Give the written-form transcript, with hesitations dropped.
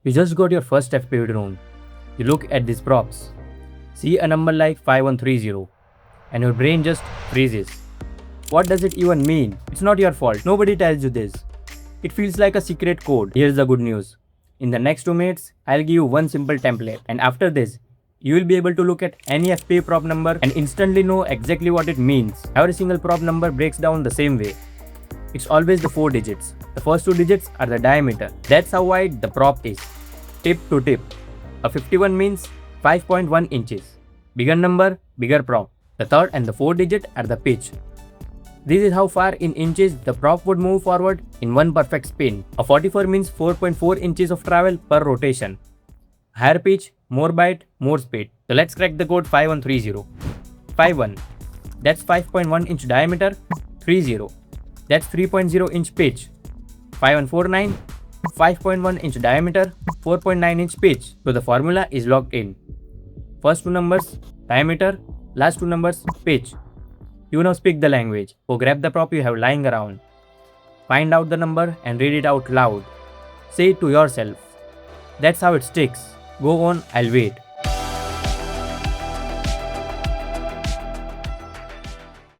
You just got your first FPV drone. You look at these props, see a number like 5130, and your brain just freezes. What does it even mean? It's not your fault. Nobody tells you this. It feels like a secret code. Here's the good news. In the next 2 minutes, I'll give you one simple template, and after this, you will be able to look at any FPV prop number and instantly know exactly what it means. Every single prop number breaks down the same way. It's always the 4 digits. The first 2 digits are the diameter. That's how wide the prop is. Tip to tip. A 51 means 5.1 inches. Bigger number, bigger prop. The third and the 4th digit are the pitch. This is how far in inches the prop would move forward in one perfect spin. A 44 means 4.4 inches of travel per rotation. Higher pitch, more bite, more speed. So let's crack the code 5130. 51. That's 5.1 inch diameter. 30. That's 3.0 inch pitch. 5149. 5.1 inch diameter. 4.9 inch pitch. So the formula is locked in. First 2 numbers, diameter. Last 2 numbers, pitch. You now speak the language. Go grab the prop you have lying around. Find out the number and read it out loud. Say it to yourself. That's how it sticks. Go on, I'll wait.